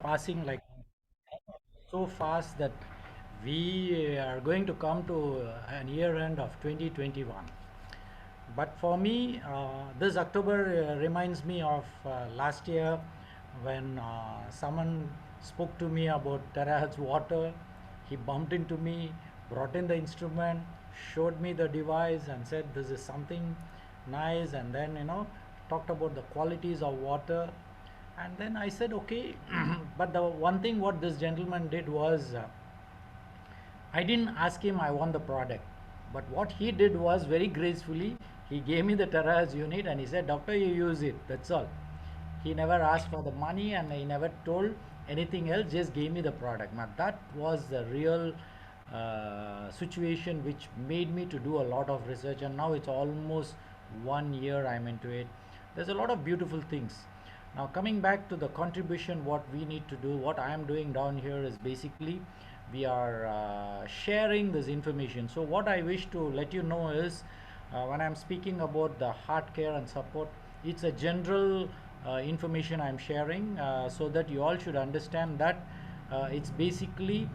passing like so fast that we are going to come to an year end of 2021. But for me, this October reminds me of last year when someone spoke to me about terahertz water. He bumped into me, brought in the instrument, showed me the device, and said, "This is something nice." And then, talked about the qualities of water. And then I said, "Okay." But the one thing what this gentleman did was, I didn't ask him I want the product. But what he did was very gracefully, he gave me the terahertz unit and he said, "Doctor, you use it." That's all. He never asked for the money and he never told anything else, just gave me the product. Now that was the real situation which made me to do a lot of research, and now it's almost 1 year I'm into it. There's a lot of beautiful things. Now coming back to the contribution, what we need to do, what I am doing down here is basically we are sharing this information. So what I wish to let you know is, when I'm speaking about the heart care and support, it's a general information I'm sharing, so that you all should understand that it's basically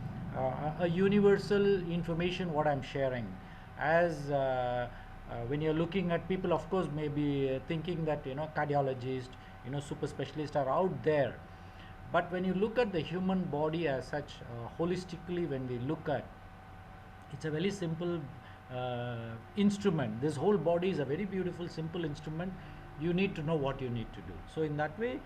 a universal information what I'm sharing. As when you're looking at people, of course, maybe thinking that cardiologists, super specialists are out there. But when you look at the human body as such, holistically, when we look at, it's a very simple instrument. This whole body is a very beautiful, simple instrument. You need to know what you need to do. So in that way,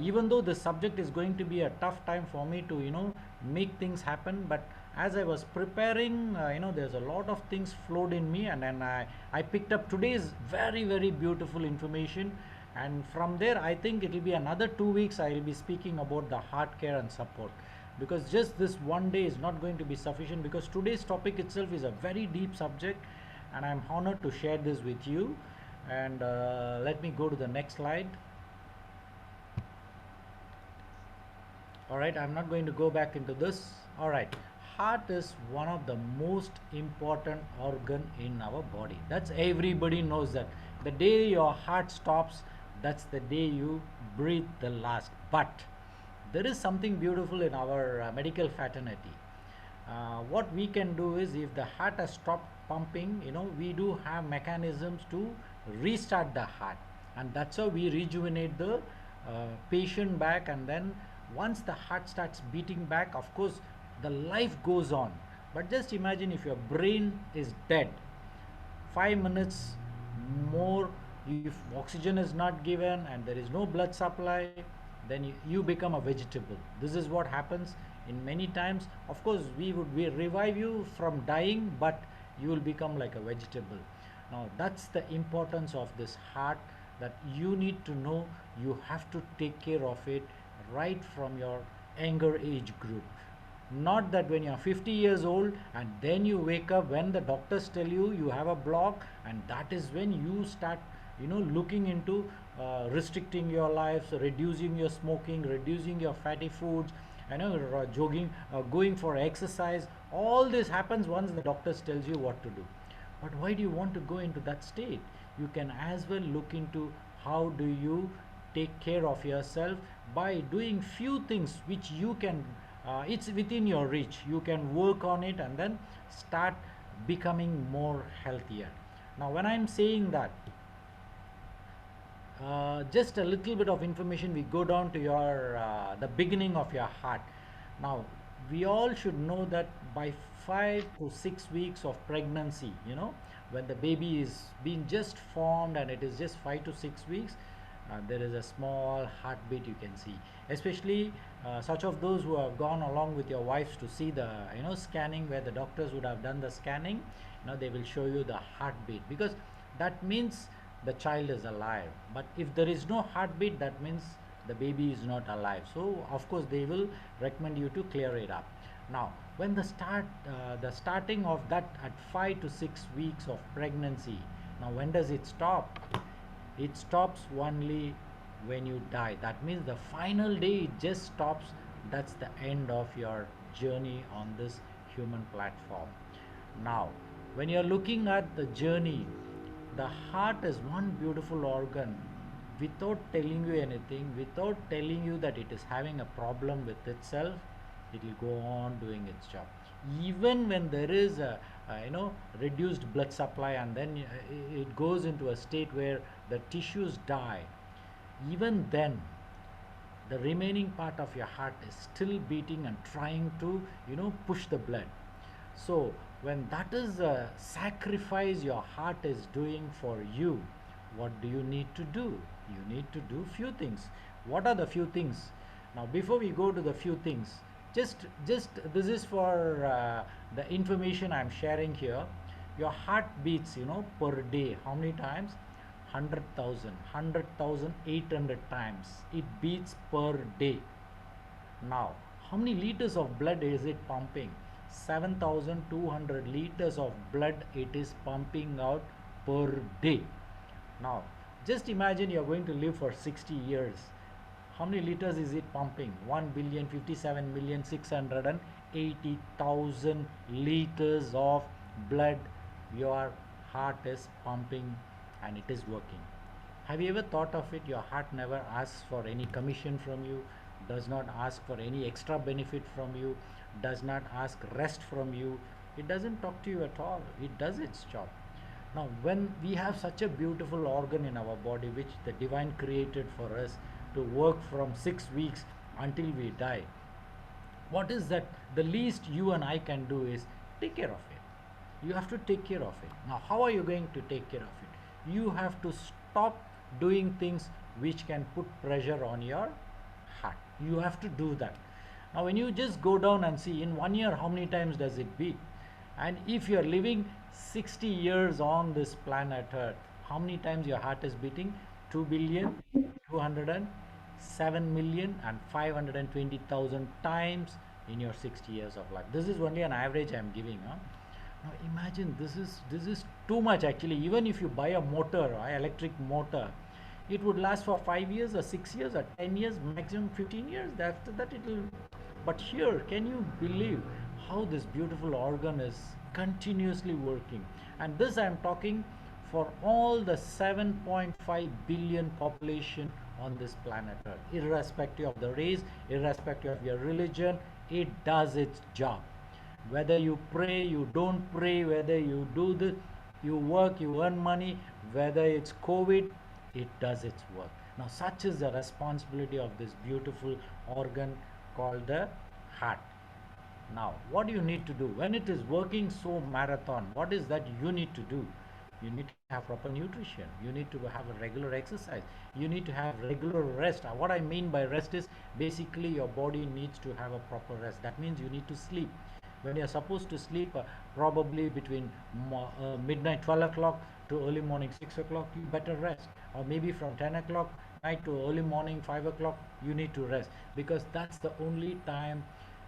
even though the subject is going to be a tough time for me to make things happen, but as I was preparing, there's a lot of things flowed in me, and then I picked up today's very very beautiful information. And from there, I think it will be another 2 weeks I will be speaking about the heart care and support, because just this one day is not going to be sufficient, because today's topic itself is a very deep subject, and I'm honored to share this with you. And let me go to the next slide. All right, I'm not going to go back into this. All right, heart is one of the most important organ in our body. That's everybody knows that. The day your heart stops, that's the day you breathe the last. But there is something beautiful in our medical fraternity. What we can do is, if the heart has stopped pumping, we do have mechanisms to restart the heart, and that's how we rejuvenate the patient back. And then once the heart starts beating back, of course the life goes on. But just imagine if your brain is dead, 5 minutes more, if oxygen is not given and there is no blood supply, then you become a vegetable. This is what happens in many times. Of course we revive you from dying, but you will become like a vegetable. Now that's the importance of this heart, that you need to know. You have to take care of it right from your younger age group. Not that when you're 50 years old and then you wake up when the doctors tell you you have a block, and that is when you start looking into restricting your life, so reducing your smoking, reducing your fatty foods, jogging, going for exercise. All this happens once the doctors tells you what to do. But why do you want to go into that state? You can as well look into how do you take care of yourself by doing few things which you can, it's within your reach. You can work on it and then start becoming more healthier. Now when I'm saying that, just a little bit of information, we go down to your the beginning of your heart. Now we all should know that by 5 to 6 weeks of pregnancy, when the baby is being just formed and it is just 5 to 6 weeks, there is a small heartbeat you can see. Especially such of those who have gone along with your wives to see the scanning, where the doctors would have done the scanning, they will show you the heartbeat, because that means the child is alive. But if there is no heartbeat, that means the baby is not alive. So of course they will recommend you to clear it up. Now when the starting of that at 5 to 6 weeks of pregnancy, now when does it stop? It stops only when you die. That means the final day it just stops. That's the end of your journey on this human platform. Now when you're looking at the journey, the heart is one beautiful organ. without telling you anything, without telling you that it is having a problem with itself, it will go on doing its job. Even when there is a reduced blood supply, and then it goes into a state where the tissues die, even then the remaining part of your heart is still beating and trying to push the blood. So when that is a sacrifice your heart is doing for you, what do you need to do? You need to do few things. What are the few things? Now before we go to the few things, just this is for the information I'm sharing here. Your heart beats per day how many times? 100,800 times it beats per day. Now how many liters of blood is it pumping? 7,200 liters of blood it is pumping out per day. Now just imagine you're going to live for 60 years. How many liters is it pumping? 1,057,680,000 liters of blood your heart is pumping, and it is working. Have you ever thought of it? Your heart never asks for any commission from you, does not ask for any extra benefit from you, does not ask rest from you. It doesn't talk to you at all. It does its job. Now when we have such a beautiful organ in our body which the divine created for us to work from 6 weeks until we die, what is that the least you and I can do is take care of it. You have to take care of it. Now how are you going to take care of it? You have to stop doing things which can put pressure on your heart. You have to do that. Now when you just go down and see in 1 year how many times does it beat, and if you are living 60 years on this planet Earth, how many times your heart is beating? 2,207,520,000 times in your 60 years of life. This is only an average I am giving. Now imagine this is too much actually. Even if you buy a motor, electric motor, it would last for 5 years or 6 years or 10 years, maximum 15 years. After that it will. But here, can you believe how this beautiful organ is continuously working? And this I am talking for all the 7.5 billion population on this planet Earth, irrespective of the race, irrespective of your religion. It does its job. Whether you pray, you don't pray, whether you do this, you work, you earn money, whether it's COVID, it does its work. Now such is the responsibility of this beautiful organ called the heart. Now what do you need to do when it is working so marathon? What is that you need to do? You need to have proper nutrition, you need to have a regular exercise, you need to have regular rest. What I mean by rest is basically your body needs to have a proper rest. That means you need to sleep. When you're supposed to sleep, probably between midnight 12 o'clock to early morning 6 o'clock, you better rest. Or maybe from 10 o'clock night to early morning 5 o'clock, you need to rest, because that's the only time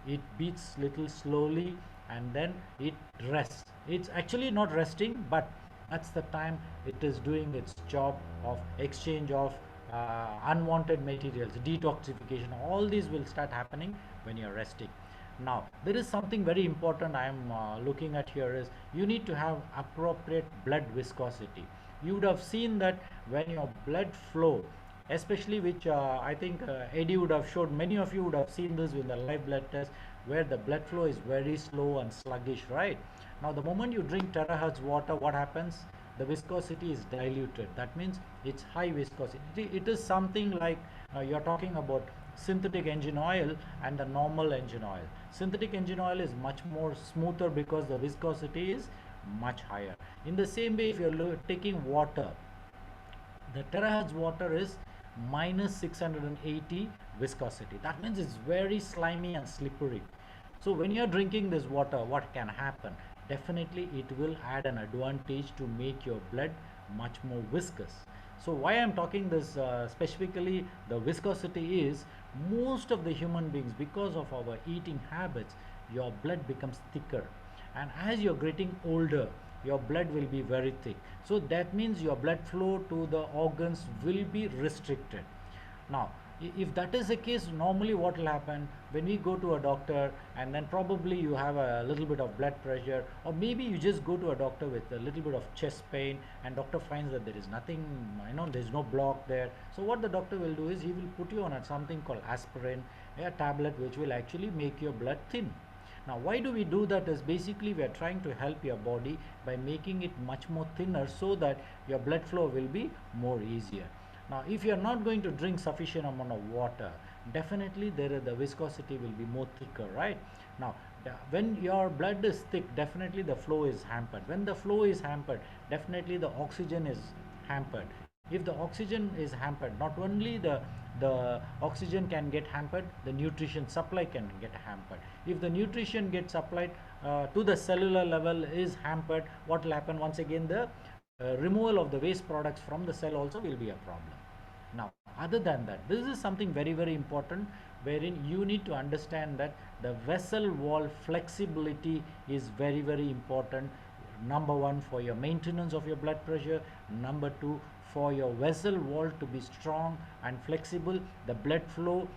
it beats little slowly and then it rests. It's actually not resting, but that's the time it is doing its job of exchange of unwanted materials, detoxification. All these will start happening when you're resting. Now there is something very important I am looking at here is you need to have appropriate blood viscosity. You would have seen that when your blood flow, especially which I think Eddie would have showed, many of you would have seen this with the live blood test, where the blood flow is very slow and sluggish, right? Now the moment you drink terahertz water, what happens? The viscosity is diluted. That means it's high viscosity. It is something like you're talking about synthetic engine oil and the normal engine oil. Synthetic engine oil is much more smoother because the viscosity is much higher. In the same way, if you're taking water, the terahertz water is minus 680 viscosity. That means it's very slimy and slippery. So when you're drinking this water, what can happen? Definitely it will add an advantage to make your blood much more viscous. So why I'm talking this specifically the viscosity is, most of the human beings, because of our eating habits, your blood becomes thicker, and as you're getting older, your blood will be very thick. So that means your blood flow to the organs will be restricted. Now If that is the case, normally what will happen when we go to a doctor, and then probably you have a little bit of blood pressure, or maybe you just go to a doctor with a little bit of chest pain, and doctor finds that there is nothing, there's no block there. So what the doctor will do is he will put you on something called aspirin, a tablet which will actually make your blood thin. Now, why do we do that? Is basically we are trying to help your body by making it much more thinner, so that your blood flow will be more easier. Now, if you are not going to drink sufficient amount of water, definitely the viscosity will be more thicker, right? Now, when your blood is thick, definitely the flow is hampered. When the flow is hampered, definitely the oxygen is hampered. If the oxygen is hampered, not only the oxygen can get hampered, the nutrition supply can get hampered. If the nutrition gets supplied to the cellular level is hampered, what will happen? Once again, the removal of the waste products from the cell also will be a problem. Now, other than that, this is something very, very important, wherein you need to understand that the vessel wall flexibility is very, very important. Number one, for your maintenance of your blood pressure. Number two, for your vessel wall to be strong and flexible, the blood flow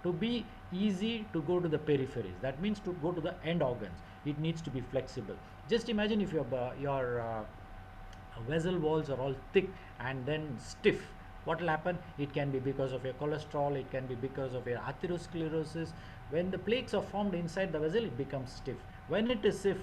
to be easy to go to the peripheries. That means to go to the end organs, it needs to be flexible. Just imagine if your vessel walls are all thick and then stiff. What will happen? It can be because of your cholesterol, it can be because of your atherosclerosis. When the plaques are formed inside the vessel, it becomes stiff. When it is stiff,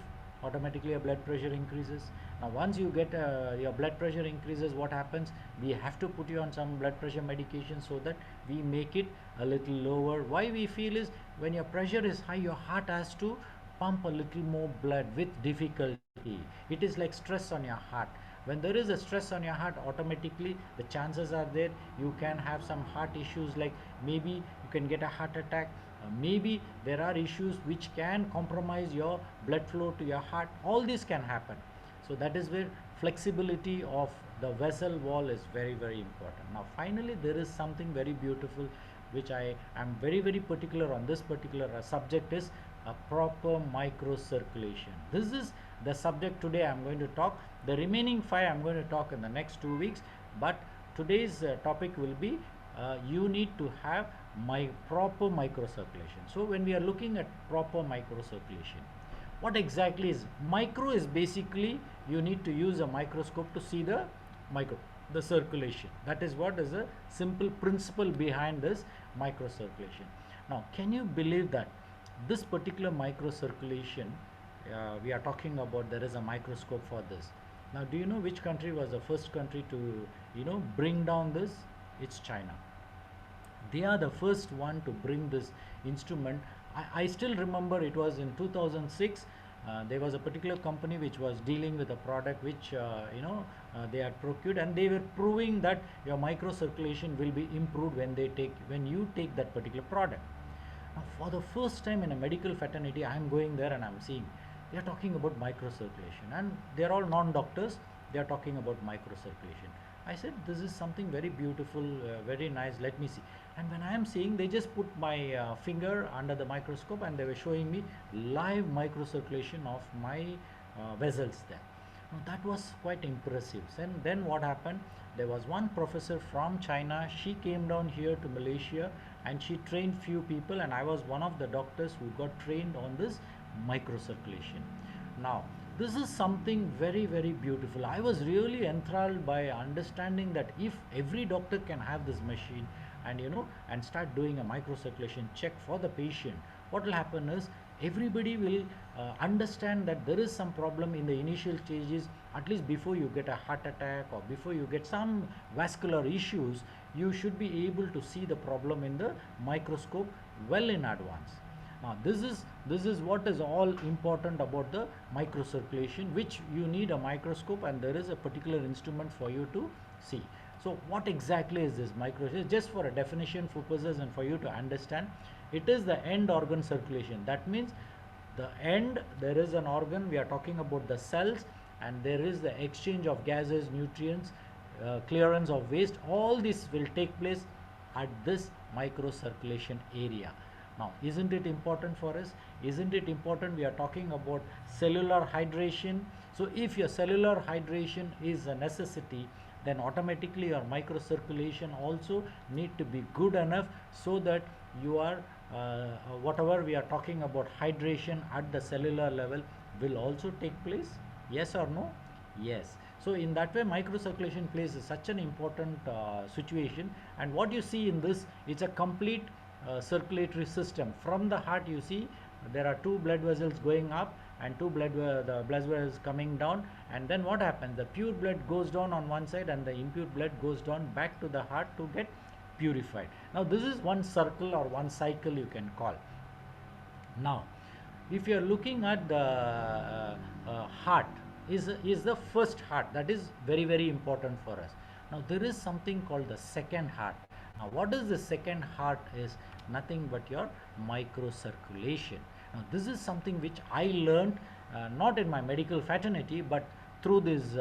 automatically your blood pressure increases. Now, once you get your blood pressure increases, what happens? We have to put you on some blood pressure medication so that we make it a little lower. Why we feel is, when your pressure is high, your heart has to pump a little more blood with difficulty. It is like stress on your heart. When there is a stress on your heart, automatically the chances are there you can have some heart issues, like maybe you can get a heart attack, maybe there are issues which can compromise your blood flow to your heart. All this can happen. So that is where flexibility of the vessel wall is very, very important. Now, finally, there is something very beautiful which I am very, very particular on. This particular subject is a proper microcirculation. This is the subject today I am going to talk. The remaining 5 I am going to talk in the next 2 weeks, but today's topic will be you need to have proper microcirculation. So when we are looking at proper microcirculation, what exactly is micro? Is basically you need to use a microscope to see the circulation. That is what is a simple principle behind this microcirculation. Now, can you believe that this particular microcirculation we are talking about, there is a microscope for this? Now, do you know which country was the first country to bring down this? It's China. They are the first one to bring this instrument. I still remember it was in 2006. There was a particular company which was dealing with a product which they had procured, and they were proving that your microcirculation will be improved when you take that particular product. Now, for the first time in a medical fraternity, I am going there and I am seeing they are talking about microcirculation, and they are all non-doctors. They are talking about microcirculation. I said, this is something very beautiful, very nice. Let me see. And when I am seeing, they just put my finger under the microscope and they were showing me live microcirculation of my vessels there. Now, that was quite impressive. And then what happened? There was one professor from China. She came down here to Malaysia and she trained few people, and I was one of the doctors who got trained on this microcirculation. Now, this is something very, very beautiful. I was really enthralled by understanding that if every doctor can have this machine and start doing a microcirculation check for the patient, what will happen is everybody will understand that there is some problem in the initial stages. At least before you get a heart attack or before you get some vascular issues, you should be able to see the problem in the microscope well in advance. Now, this is what is all important about the microcirculation, which you need a microscope and there is a particular instrument for you to see. So what exactly is this microcirculation? Just for a definition purposes and for you to understand, it is the end organ circulation. That means the end, there is an organ, we are talking about the cells, and there is the exchange of gases, nutrients, clearance of waste. All this will take place at this microcirculation area. Now, isn't it important for us? Isn't it important? We are talking about cellular hydration. So if your cellular hydration is a necessity, then automatically your microcirculation also need to be good enough, so that you are whatever we are talking about hydration at the cellular level will also take place. Yes or no? Yes. So in that way microcirculation plays such an important situation. And what you see in this, it's a complete circulatory system. From the heart you see there are two blood vessels going up and two the blood vessels coming down, and then what happens, the pure blood goes down on one side and the impure blood goes down back to the heart to get purified. Now this is one circle or one cycle you can call. Now if you are looking at the heart, is the first heart, that is very very important for us. Now there is something called the second heart. Now what is the second heart is nothing but your microcirculation. Now this is something which I learned not in my medical fraternity, but through this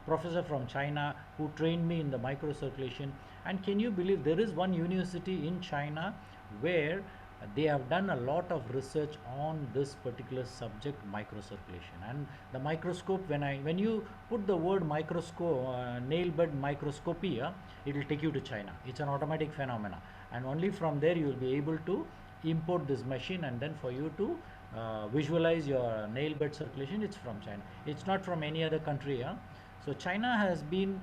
professor from China who trained me in the microcirculation. And can you believe there is one university in China where they have done a lot of research on this particular subject, microcirculation. And the microscope, when you put the word microscope, nail bed microscopy, it will take you to China. It's an automatic phenomena, and only from there you will be able to import this machine, and then for you to visualize your nail bed circulation, it's from China, it's not from any other country. So China has been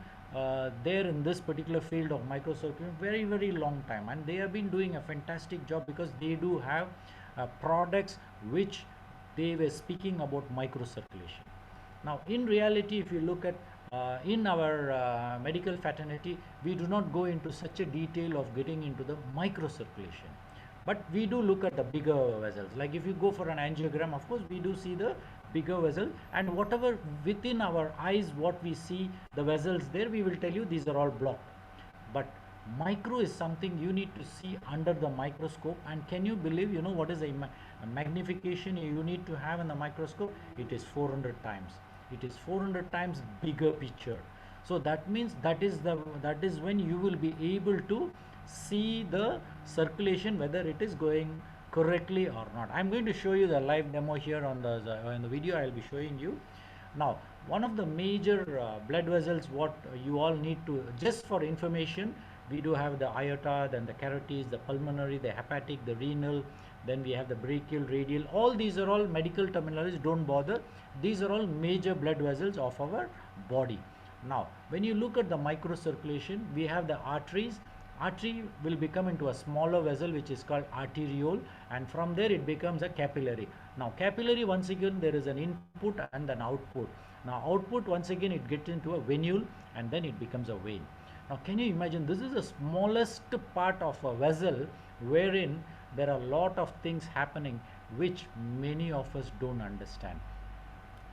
there in this particular field of microcirculation very very long time, and they have been doing a fantastic job because they do have products which they were speaking about microcirculation. Now in reality, if you look at in our medical fraternity, we do not go into such a detail of getting into the microcirculation, but we do look at the bigger vessels. Like if you go for an angiogram, of course we do see the bigger vessel, and whatever within our eyes what we see the vessels there, we will tell you these are all blocked. But micro is something you need to see under the microscope. And can you believe, you know what is a magnification you need to have in the microscope? It is 400 times. It is 400 times bigger picture. So that means that is when you will be able to see the circulation, whether it is going correctly or not. I'm going to show you the live demo here on the video. I'll be showing you. Now one of the major blood vessels, what you all need to, just for information, we do have the aorta, then the carotids, the pulmonary, the hepatic, the renal, then we have the brachial, radial. All these are all medical terminologies, don't bother. These are all major blood vessels of our body. Now when you look at the microcirculation, we have the arteries. Artery will become into a smaller vessel which is called arteriole, and from there it becomes a capillary. Now capillary, once again there is an input and an output. Now output, once again it gets into a venule, and then it becomes a vein. Now can you imagine, this is the smallest part of a vessel wherein there are a lot of things happening which many of us don't understand.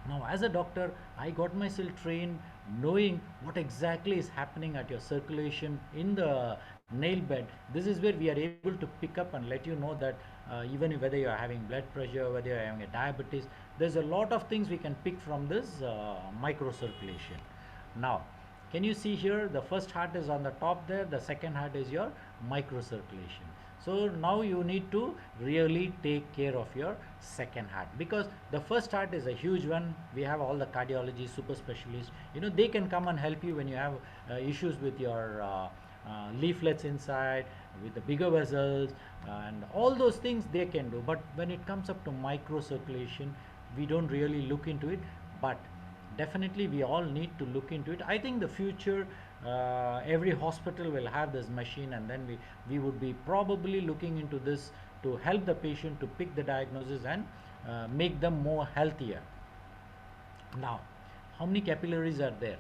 Now as a doctor, I got myself trained knowing what exactly is happening at your circulation in the nail bed. This is where we are able to pick up and let you know that even whether you are having blood pressure, whether you are having a diabetes, there's a lot of things we can pick from this microcirculation. Now can you see here, the first heart is on the top there, the second heart is your microcirculation. So now you need to really take care of your second heart, because the first heart is a huge one. We have all the cardiology super specialists, you know, they can come and help you when you have issues with your leaflets inside, with the bigger vessels, and all those things they can do. But when it comes up to microcirculation, we don't really look into it, but definitely we all need to look into it. I think the future, every hospital will have this machine, and then we would be probably looking into this to help the patient to pick the diagnosis and make them more healthier. Now how many capillaries are there?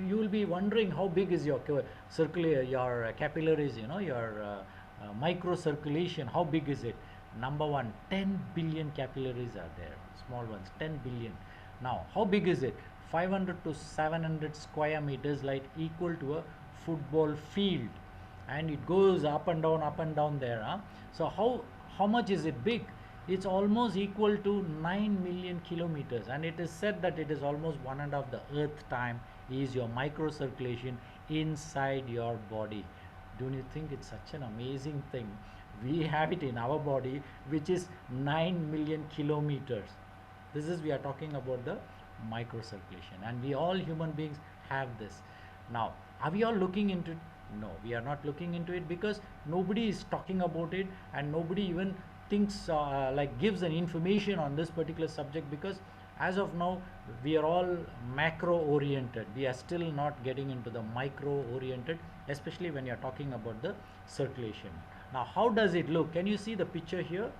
You will be wondering how big is your your capillaries, you know, your microcirculation, how big is it? Number one, 10 billion capillaries are there, small ones, 10 billion. Now how big is it? 500 to 700 square meters, like equal to a football field, and it goes up and down there. So how much is it big? It's almost equal to 9 million kilometers, and it is said that it is almost 1.5 the earth time is your microcirculation inside your body. Don't you think it's such an amazing thing? We have it in our body, which is 9 million kilometers. This is, we are talking about the microcirculation, and we all human beings have this. Now Are we all looking into it? No, we are not looking into it because nobody is talking about it, and nobody even thinks like gives an information on this particular subject, because as of now we are all macro oriented. We are still not getting into the micro oriented, especially when you are talking about the circulation. Now, how does it look? Can you see the picture here?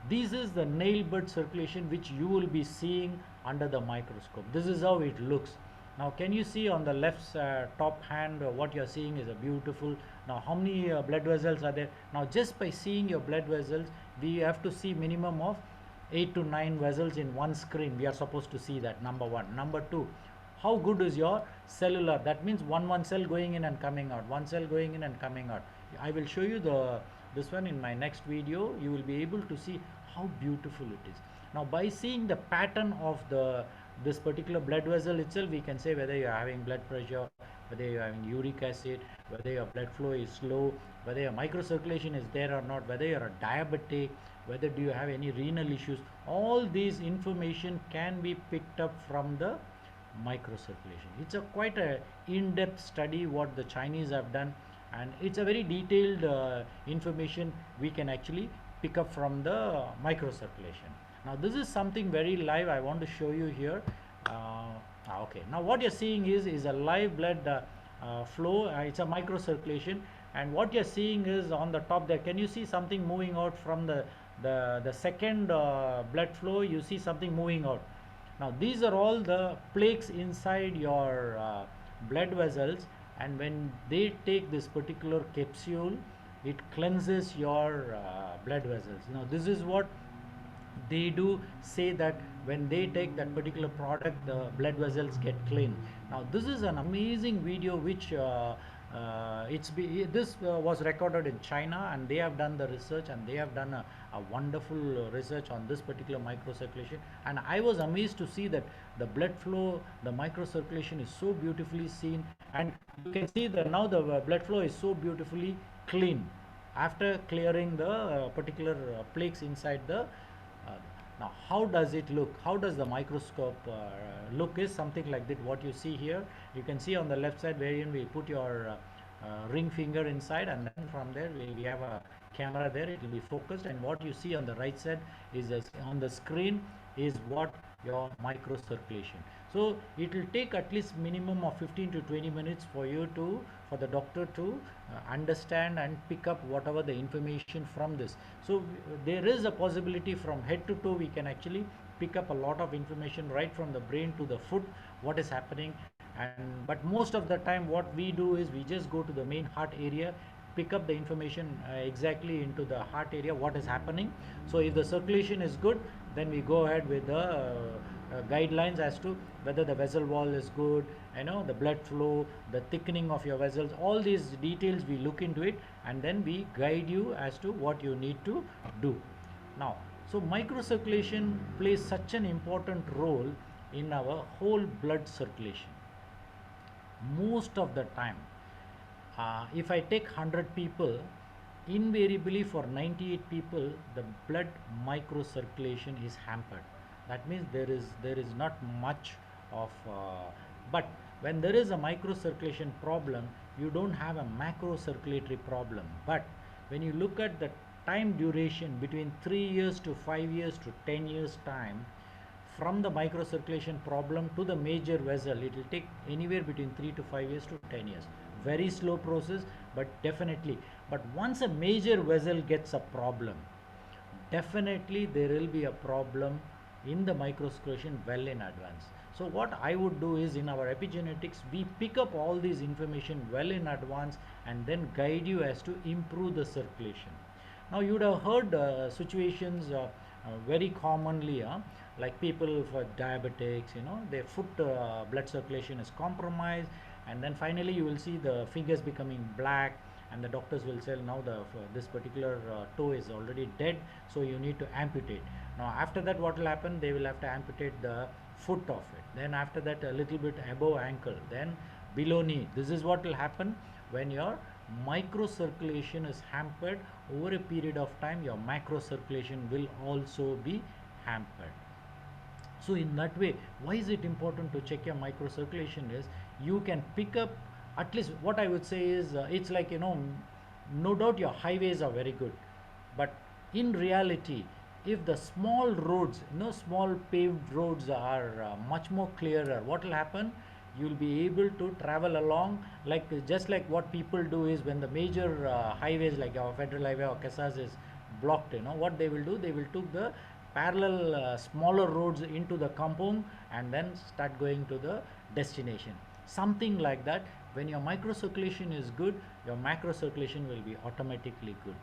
This is the nail bud circulation which you will be seeing under the microscope. This is how it looks. Now, can you see on the left top hand, what you are seeing is a beautiful. Now, how many blood vessels are there? Now, just by seeing your blood vessels, we have to see minimum of 8 to 9 vessels in one screen. We are supposed to see that, number one. Number two, how good is your cellular? That means one cell going in and coming out, one cell going in and coming out. I will show you this one in my next video. You will be able to see how beautiful it is. Now, by seeing the pattern of this particular blood vessel itself, we can say whether you are having blood pressure, whether you are having uric acid, whether your blood flow is slow, whether your microcirculation is there or not, whether you are a diabetic, whether do you have any renal issues. All these information can be picked up from the microcirculation. It's a quite a in-depth study what the Chinese have done, and it's a very detailed information we can actually pick up from the microcirculation. Now, this is something very live I want to show you here. Okay, now what you're seeing is a live blood flow. It's a microcirculation, and what you're seeing is on the top there. Can you see something moving out from the second blood flow? You see something moving out. Now, these are all the plaques inside your blood vessels, and when they take this particular capsule, it cleanses your blood vessels. Now, this is what they do say, that when they take that particular product, the blood vessels get clean. Now, this is an amazing video which this was recorded in China, and they have done the research, and they have done a wonderful research on this particular microcirculation. And I was amazed to see that the blood flow, the microcirculation is so beautifully seen, and you can see that now the blood flow is so beautifully clean after clearing the particular plaques inside the now, how does it look? How does the microscope look? Is something like that. What you see here, you can see on the left side wherein we put your ring finger inside, and then from there we have a camera there. It will be focused, and what you see on the right side is on the screen is what your microcirculation. So it will take at least minimum of 15 to 20 minutes for the doctor to understand and pick up whatever the information from this. So there is a possibility from head to toe we can actually pick up a lot of information right from the brain to the foot, what is happening. But most of the time what we do is we just go to the main heart area, pick up the information exactly into the heart area, what is happening. So if the circulation is good, then we go ahead with the guidelines as to whether the vessel wall is good, the blood flow, the thickening of your vessels, all these details we look into it, and then we guide you as to what you need to do. Now, so microcirculation plays such an important role in our whole blood circulation. Most of the time, if I take 100 people, invariably for 98 people the blood microcirculation is hampered. That means there is not much of but when there is a microcirculation problem, you don't have a macrocirculatory problem. But when you look at the time duration between 3 years to 5 years to 10 years time, from the microcirculation problem to the major vessel, it will take anywhere between 3 to 5 years to 10 years. Very slow process, but definitely. But once a major vessel gets a problem, definitely there will be a problem in the microcirculation well in advance. So what I would do is, in our epigenetics, we pick up all these information well in advance and then guide you as to improve the circulation. Now, you would have heard situations very commonly, like people for diabetics, their foot blood circulation is compromised, and then finally you will see the fingers becoming black, and the doctors will say now this particular toe is already dead, so you need to amputate. Now after that, what will happen? They will have to amputate the foot of it. Then after that, a little bit above ankle, then below knee. This is what will happen when your microcirculation is hampered. Over a period of time, your macrocirculation will also be hampered. So in that way, why is it important to check your microcirculation is, you can pick up At least what I would say is, it's like, no doubt your highways are very good, but in reality, if the small roads, small paved roads are much more clearer, what will happen? You'll be able to travel along, like just like what people do is, when the major highways like our federal highway or Kesas is blocked, what they will do, they will took the parallel smaller roads into the compound and then start going to the destination, something like that. When your microcirculation is good, your macrocirculation will be automatically good.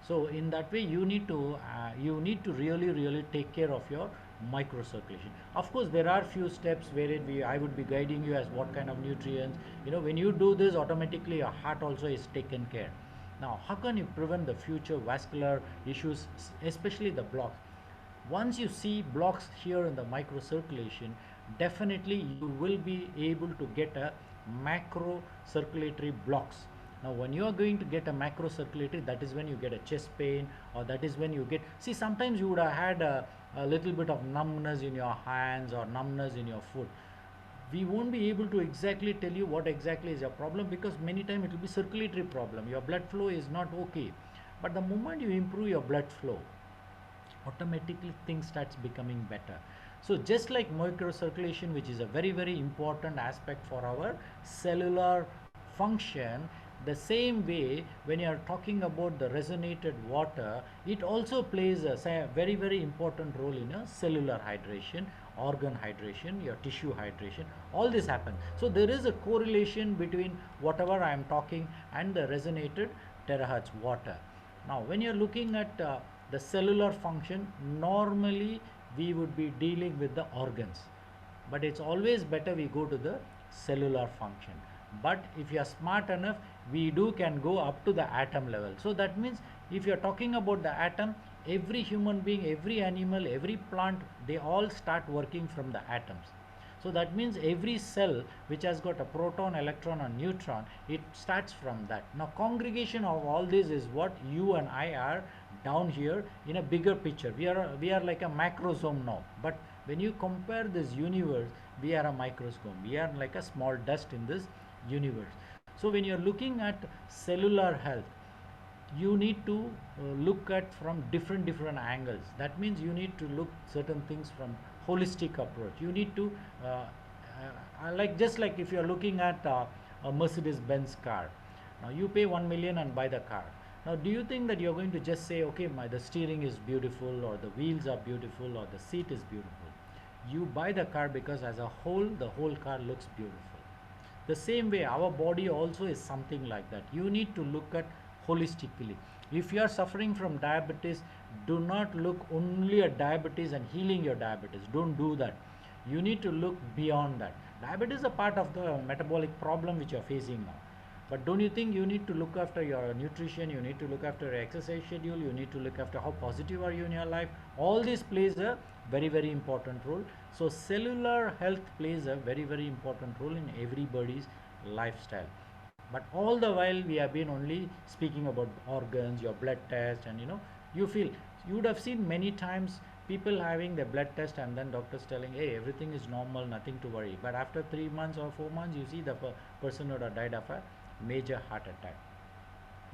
So in that way, you need to really really take care of your microcirculation. Of course, there are few steps wherein I would be guiding you as what kind of nutrients. When you do this, automatically your heart also is taken care. Now, how can you prevent the future vascular issues, especially the blocks? Once you see blocks here in the microcirculation, definitely you will be able to get a macro circulatory blocks. Now when you are going to get a macro circulatory, that is when you get a chest pain, or that is when you get, see, sometimes you would have had a little bit of numbness in your hands or numbness in your foot. We won't be able to exactly tell you what exactly is your problem, because many times it will be circulatory problem, your blood flow is not okay. But the moment you improve your blood flow, automatically things starts becoming better. So just like microcirculation, which is a very very important aspect for our cellular function, the same way when you are talking about the resonated water, it also plays a very very important role in a cellular hydration, organ hydration, your tissue hydration. All this happens. So there is a correlation between whatever I am talking and the resonated terahertz water. Now when you're looking at the cellular function, normally we would be dealing with the organs, but it's always better we go to the cellular function. But if you are smart enough, we can go up to the atom level. So that means if you are talking about the atom, every human being, every animal, every plant, they all start working from the atoms. So that means every cell which has got a proton, electron or neutron, it starts from that. Now congregation of all this is what you and I are down here in a bigger picture. We are like a macrosome now, but when you compare this universe, we are a microscope. We are like a small dust in this universe. So when you're looking at cellular health, you need to look at from different angles. That means you need to look certain things from holistic approach. You need to like, just like if you're looking at a Mercedes Benz car. Now you pay 1 million and buy the car. Now do you think that you're going to just say, okay, the steering is beautiful, or the wheels are beautiful, or the seat is beautiful? You buy the car because as a whole, the whole car looks beautiful. The same way our body also is something like that. You need to look at holistically. If you are suffering from diabetes, do not look only at diabetes and healing your diabetes. Don't do that. You need to look beyond that. Diabetes is a part of the metabolic problem which you are facing now. But don't you think you need to look after your nutrition, you need to look after your exercise schedule, you need to look after how positive are you in your life? All this plays a very very important role. So cellular health plays a very very important role in everybody's lifestyle. But all the while we have been only speaking about organs, your blood test, and you would have seen many times people having their blood test and then doctors telling, hey, everything is normal, nothing to worry. But after 3 months or 4 months, you see the person would have died of a major heart attack.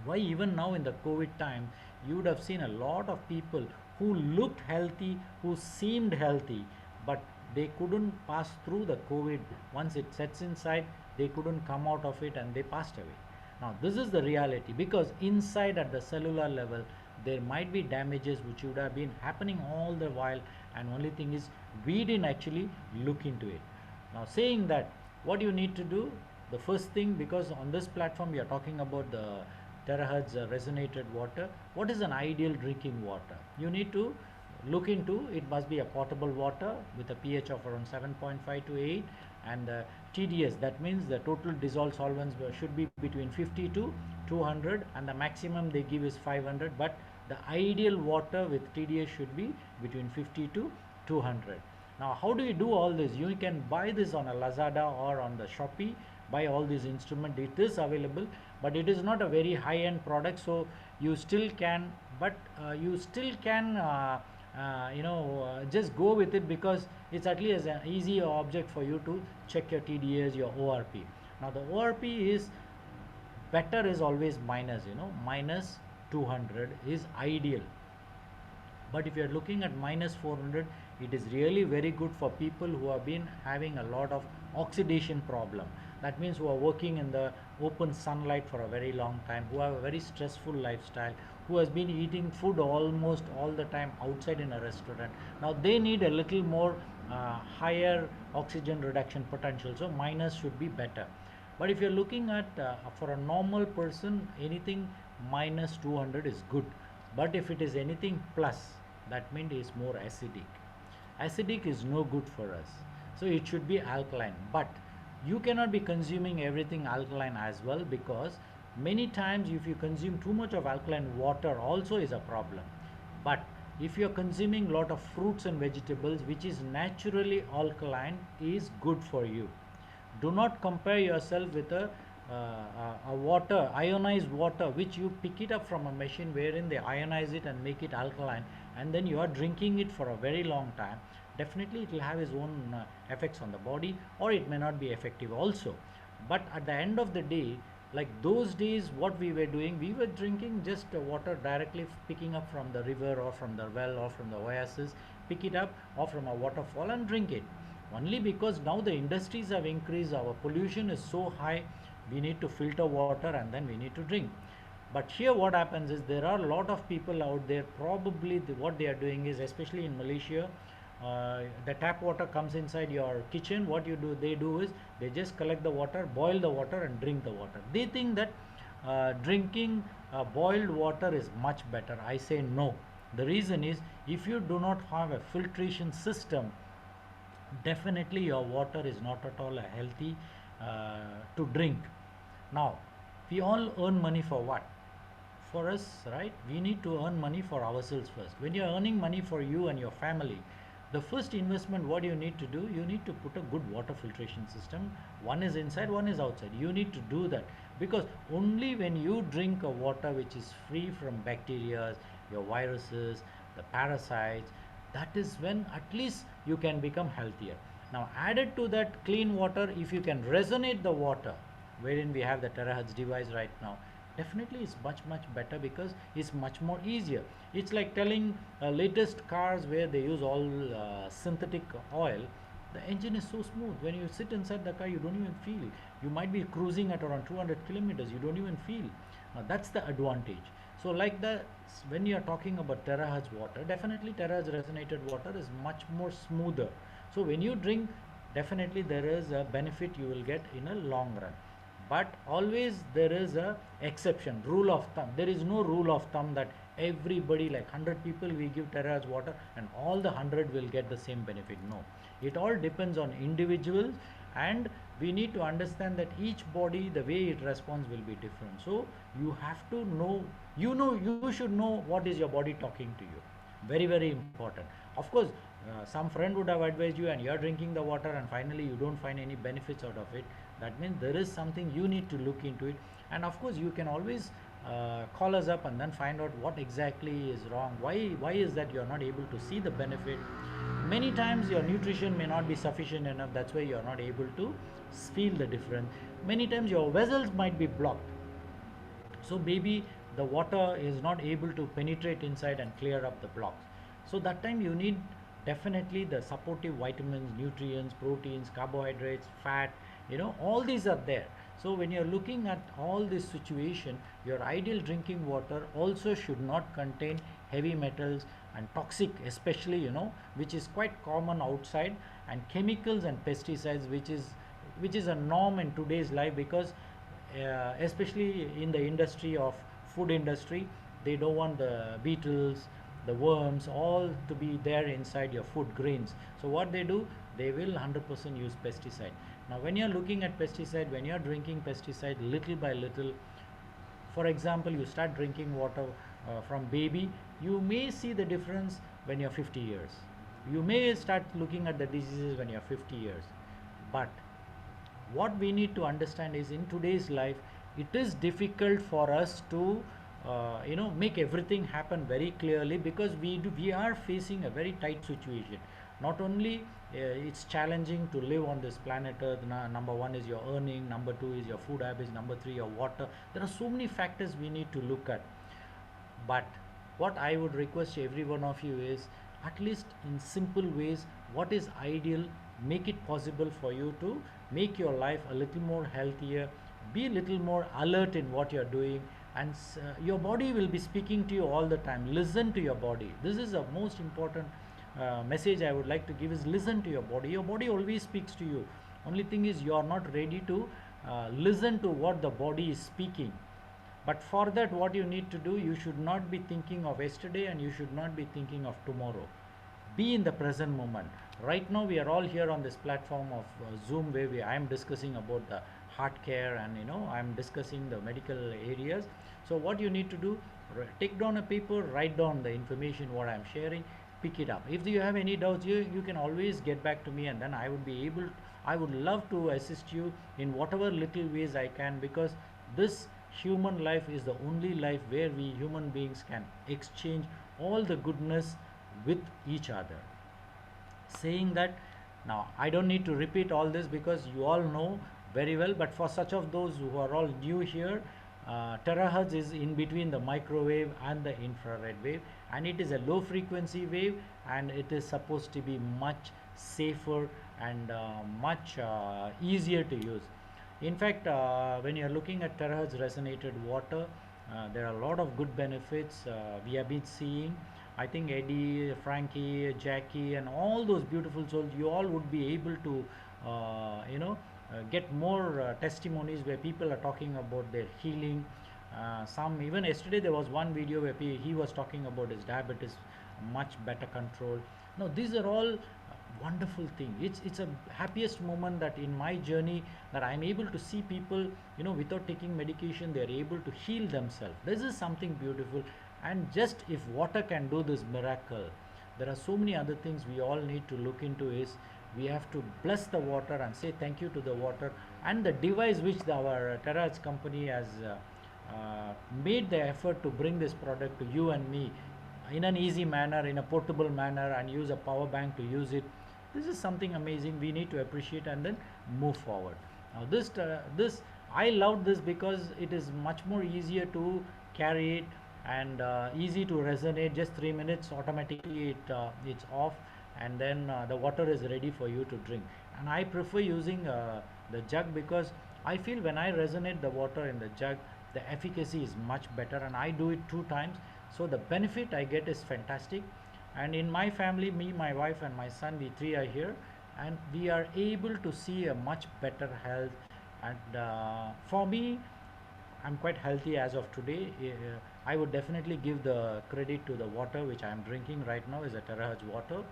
Why even now in the COVID time, you would have seen a lot of people who looked healthy, who seemed healthy, but they couldn't pass through the COVID. Once it sets inside, they couldn't come out of it and they passed away. Now this is the reality, because inside at the cellular level there might be damages which would have been happening all the while, and only thing is we didn't actually look into it. Now saying that, what you need to do, the first thing, because on this platform we are talking about the terahertz resonated water, what is an ideal drinking water? You need to look into, it must be a potable water with a pH of around 7.5 to 8, and TDS, that means the total dissolved solvents should be between 50 to 200, and the maximum they give is 500, but the ideal water with TDS should be between 50 to 200. Now how do you do all this? You can buy this on a Lazada or on the Shopee, buy all these instruments. It is available, but it is not a very high-end product, so you still can, but you still can just go with it, because it's at least an easy object for you to check your TDS, your ORP. Now the ORP is better, is always minus, minus 200 is ideal. But if you are looking at minus 400, it is really very good for people who have been having a lot of oxidation problem. That means who are working in the open sunlight for a very long time, who have a very stressful lifestyle, who has been eating food almost all the time outside in a restaurant. Now they need a little more higher oxygen reduction potential, so minus should be better. But if you're looking at for a normal person, anything minus 200 is good. But if it is anything plus, that means it's more acidic. Acidic is no good for us, so it should be alkaline. But you cannot be consuming everything alkaline as well, because many times if you consume too much of alkaline water also is a problem. But if you are consuming lot of fruits and vegetables which is naturally alkaline, is good for you. Do not compare yourself with a water, ionized water, which you pick it up from a machine wherein they ionize it and make it alkaline, and then you are drinking it for a very long time. Definitely it will have its own effects on the body, or it may not be effective also. But at the end of the day, like those days what we were doing, we were drinking just water directly, picking up from the river or from the well or from the oasis, pick it up, or from a waterfall and drink it. Only because now the industries have increased, our pollution is so high, we need to filter water and then we need to drink. But here what happens is, there are a lot of people out there, probably what they are doing is, especially in Malaysia, the tap water comes inside your kitchen. What they do is, they just collect the water, boil the water and drink the water. They think that drinking boiled water is much better. I say no. The reason is, if you do not have a filtration system, definitely your water is not at all healthy to drink. Now we all earn money for what? For us, right? We need to earn money for ourselves first. When you are earning money for you and your family, the first investment what you need to do, you need to put a good water filtration system. One is inside, one is outside. You need to do that, because only when you drink a water which is free from bacteria, your viruses, the parasites, that is when at least you can become healthier. Now added to that clean water, if you can resonate the water, wherein we have the terahertz device right now, definitely it's much better, because it's much more easier. It's like telling latest cars where they use all synthetic oil, the engine is so smooth. When you sit inside the car, you don't even feel. You might be cruising at around 200 kilometers, you don't even feel. Now that's the advantage. So like when you are talking about terahertz water, definitely terahertz resonated water is much more smoother. So when you drink, definitely there is a benefit you will get in a long run. But always there is a exception, rule of thumb. There is no rule of thumb that everybody, like 100 people we give terahertz water and all the 100 will get the same benefit. No, it all depends on individuals, and we need to understand that each body, the way it responds will be different. So you have to know, you should know what is your body talking to you. Very important. Of course, some friend would have advised you and you are drinking the water and finally you don't find any benefits out of it. That means there is something you need to look into it. And of course you can always call us up and then find out what exactly is wrong. Why is that you are not able to see the benefit? Many times your nutrition may not be sufficient enough, that's why you are not able to feel the difference. Many times your vessels might be blocked, so maybe the water is not able to penetrate inside and clear up the blocks. So that time you need definitely the supportive vitamins, nutrients, proteins, carbohydrates, fat, all these are there. So when you're looking at all this situation, your ideal drinking water also should not contain heavy metals and toxic, especially, which is quite common outside, and chemicals and pesticides, which is a norm in today's life, because especially in the industry of food industry, they don't want the beetles, the worms, all to be there inside your food grains. So what they do, they will 100% use pesticide. Now when you're looking at pesticide, when you're drinking pesticide little by little, for example, you start drinking water from baby, you may see the difference when you're 50 years. You may start looking at the diseases when you're 50 years. But what we need to understand is, in today's life, it is difficult for us to make everything happen very clearly, because we are facing a very tight situation. Not only it's challenging to live on this planet earth. Number one is your earning, number two is your food habits, number three your water. There are so many factors we need to look at. But what I would request every one of you is, at least in simple ways, what is ideal, make it possible for you to make your life a little more healthier, be a little more alert in what you're doing, and your body will be speaking to you all the time. Listen to your body. This is the most important message I would like to give, is listen to your body. Your body always speaks to you. Only thing is you are not ready to listen to what the body is speaking. But for that, what you need to do, you should not be thinking of yesterday and you should not be thinking of tomorrow. Be in the present moment. Right now, we are all here on this platform of Zoom, where I am discussing about the heart care, and I am discussing the medical areas. So what you need to do, take down a paper, write down the information what I am sharing, pick it up. If you have any doubts, you can always get back to me, and then I would love to assist you in whatever little ways I can, because this human life is the only life where we human beings can exchange all the goodness with each other. Saying that, now I don't need to repeat all this because you all know very well, but for such of those who are all new here, terahertz is in between the microwave and the infrared wave, and it is a low frequency wave, and it is supposed to be much safer and much easier to use. In fact, when you are looking at terahertz resonated water, there are a lot of good benefits we have been seeing. I think Eddie, Frankie, Jackie, and all those beautiful souls, you all would be able to, get more testimonies where people are talking about their healing. Some, even yesterday there was one video where he was talking about his diabetes, much better control. Now these are all wonderful thing. It's a happiest moment that in my journey, that I'm able to see people, without taking medication, they're able to heal themselves. This is something beautiful. And just if water can do this miracle, there are so many other things we all need to look into. Is we have to bless the water and say thank you to the water, and the device which our Terahertz company has made the effort to bring this product to you and me in an easy manner, in a portable manner, and use a power bank to use it. This is something amazing we need to appreciate and then move forward. Now this I love this because it is much more easier to carry it, and easy to resonate. Just 3 minutes, automatically it's off, and then the water is ready for you to drink. And I prefer using the jug, because I feel when I resonate the water in the jug, the efficacy is much better, and I do it 2 times, so the benefit I get is fantastic. And in my family, me, my wife, and my son, we three are here, and we are able to see a much better health. And for me, I'm quite healthy as of today. I would definitely give the credit to the water which I am drinking right now, is a terahertz water.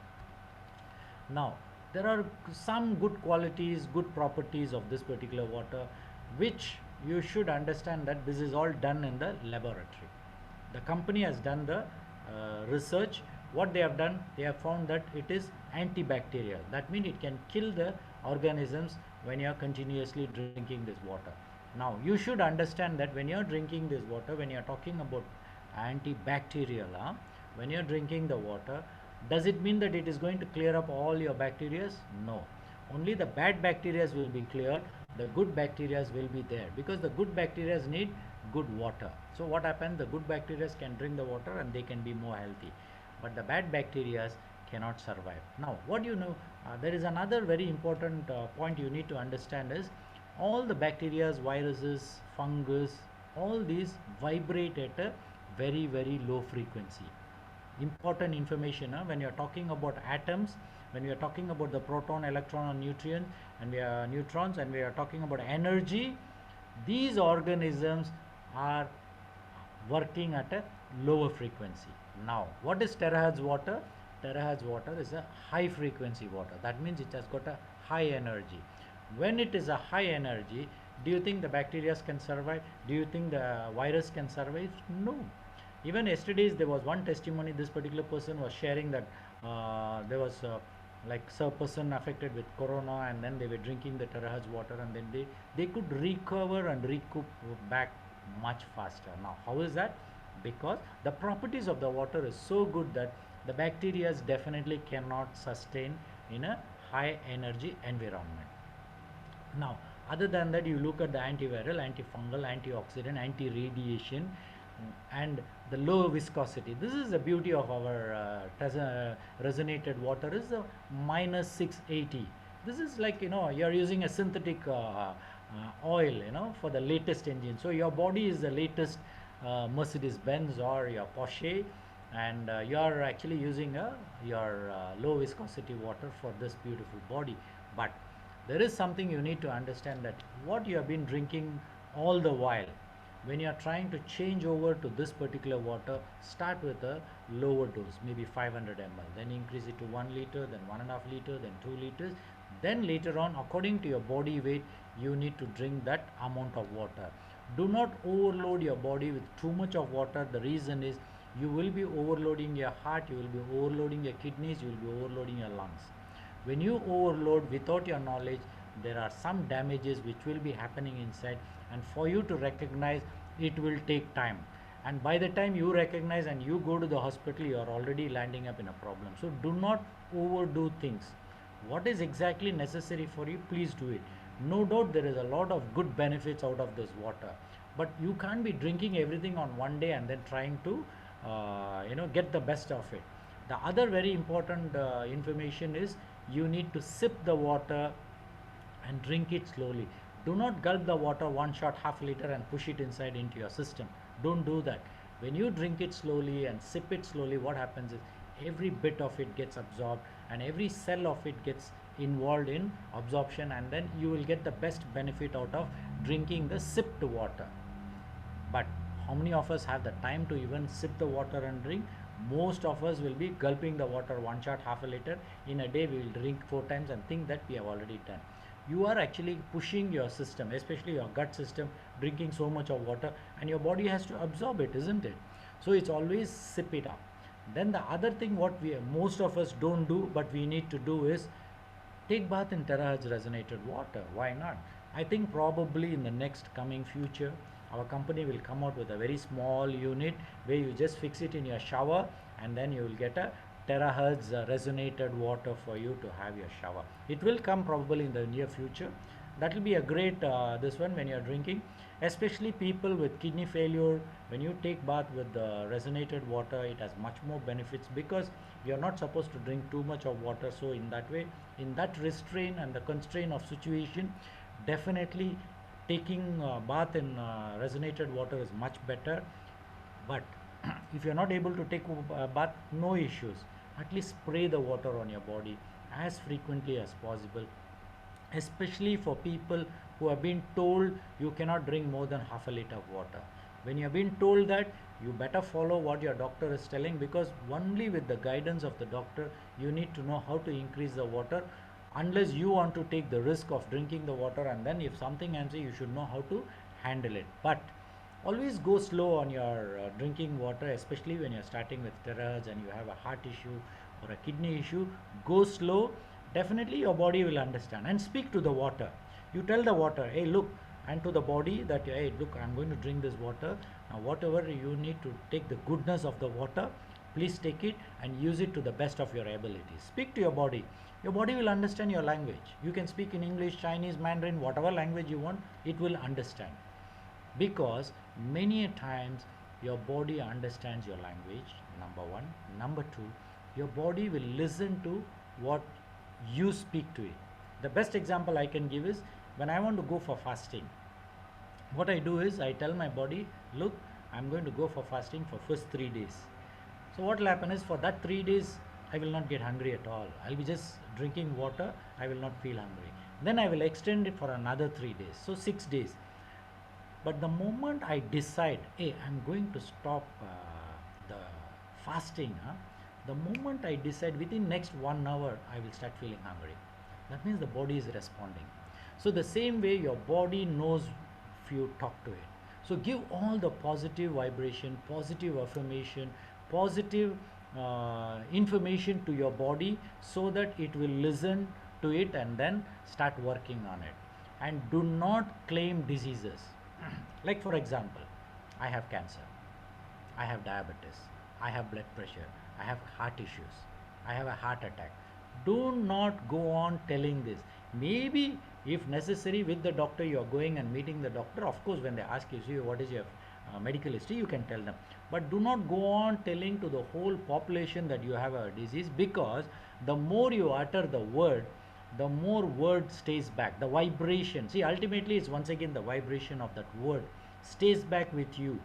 Now, there are some good qualities, good properties of this particular water, which you should understand that this is all done in the laboratory. The company has done the research. What they have done, they have found that it is antibacterial. That means it can kill the organisms when you are continuously drinking this water. Now, you should understand that when you are drinking this water, when you are talking about antibacterial, when you are drinking the water, does it mean that it is going to clear up all your bacteria? No. Only the bad bacteria will be cleared. The good bacteria will be there, because the good bacteria need good water. So what happens? The good bacteria can drink the water and they can be more healthy, but the bad bacteria cannot survive. Now, what there is another very important point you need to understand is, all the bacteria, viruses, fungus, all these vibrate at a very, very low frequency. Important information when you are talking about atoms, when we are talking about the proton, electron, and nutrient, and we are neutrons, and we are talking about energy, these organisms are working at a lower frequency. Now, what is terahertz water? Terahertz water is a high frequency water. That means it has got a high energy. When it is a high energy, do you think the bacteria can survive? Do you think the virus can survive? No. Even yesterday there was one testimony. This particular person was sharing that there was like a person affected with corona, and then they were drinking the terahertz water, and then they could recover and recoup back much faster. Now, how is that? Because the properties of the water is so good that The bacteria definitely cannot sustain in a high energy environment. Now, other than that, you look at the antiviral, antifungal, antioxidant, anti-radiation, and the low viscosity. This is the beauty of our resonated water is the minus 680. This is like, you're using a synthetic oil, for the latest engine. So your body is the latest Mercedes Benz or your Porsche, and you are actually using your low viscosity water for this beautiful body. But there is something you need to understand, that what you have been drinking all the while, when you are trying to change over to this particular water, start with a lower dose, maybe 500 ml, then increase it to 1 liter, then 1.5 liter, then 2 liters. Then later on, according to your body weight, you need to drink that amount of water. Do not overload your body with too much of water. The reason is you will be overloading your heart, you will be overloading your kidneys, you will be overloading your lungs. When you overload without your knowledge, there are some damages which will be happening inside, and for you to recognize, it will take time. And by the time you recognize and you go to the hospital, you are already landing up in a problem. So do not overdo things. What is exactly necessary for you, please do it. No doubt there is a lot of good benefits out of this water, but you can't be drinking everything on one day and then trying to get the best of it. The other very important information is, you need to sip the water and drink it slowly. Do not gulp the water one shot, half liter, and push it inside into your system. Don't do that. When you drink it slowly and sip it slowly, what happens is every bit of it gets absorbed and every cell of it gets involved in absorption, and then you will get the best benefit out of drinking the sipped water. But how many of us have the time to even sip the water and drink? Most of us will be gulping the water one shot, half a liter. In a day, we will drink 4 times and think that we have already done. You are actually pushing your system, especially your gut system, drinking so much of water, and your body has to absorb it, isn't it? So it's always sip it up. Then the other thing what most of us don't do, but we need to do, is take bath in terahertz resonated water. Why not? I think probably in the next coming future, our company will come out with a very small unit where you just fix it in your shower, and then you will get a terahertz resonated water for you to have your shower. It will come probably in the near future. That will be a great this one when you are drinking, especially people with kidney failure. When you take bath with the resonated water, it has much more benefits, because you are not supposed to drink too much of water. So in that way, in that restraint and the constraint of situation, definitely taking bath in resonated water is much better. But if you're not able to take a bath, no issues. At least spray the water on your body as frequently as possible, especially for people who have been told you cannot drink more than half a liter of water. When you have been told that, you better follow what your doctor is telling, because only with the guidance of the doctor, you need to know how to increase the water, unless you want to take the risk of drinking the water, and then if something happens, you should know how to handle it. But always go slow on your drinking water, especially when you're starting with terahertz and you have a heart issue or a kidney issue. Go slow. Definitely your body will understand, and speak to the water. You tell the water, hey look, and to the body that, hey look, I'm going to drink this water. Now whatever you need to take the goodness of the water, please take it and use it to the best of your ability. Speak to your body. Your body will understand your language. You can speak in English, Chinese, Mandarin, whatever language you want, it will understand. Because many a times your body understands your language, number one. Number two, your body will listen to what you speak to it. The best example I can give is, when I want to go for fasting, what I do is I tell my body, look, I'm going to go for fasting for first 3 days. So what will happen is, for that 3 days I will not get hungry at all. I'll be just drinking water. I will not feel hungry. Then I will extend it for another 3 days, so 6 days. But the moment I decide, hey, I'm going to stop the fasting, the moment I decide, within next 1 hour, I will start feeling hungry. That means the body is responding. So the same way your body knows if you talk to it. So give all the positive vibration, positive affirmation, positive information to your body, so that it will listen to it and then start working on it. And do not claim diseases. Like for example, I have cancer, I have diabetes, I have blood pressure, I have heart issues, I have a heart attack. Do not go on telling this. Maybe if necessary with the doctor, you are going and meeting the doctor. Of course, when they ask you, see, what is your medical history, you can tell them. But do not go on telling to the whole population that you have a disease, because the more you utter the word, the more word stays back. The vibration, see, ultimately it's once again the vibration of that word stays back with you.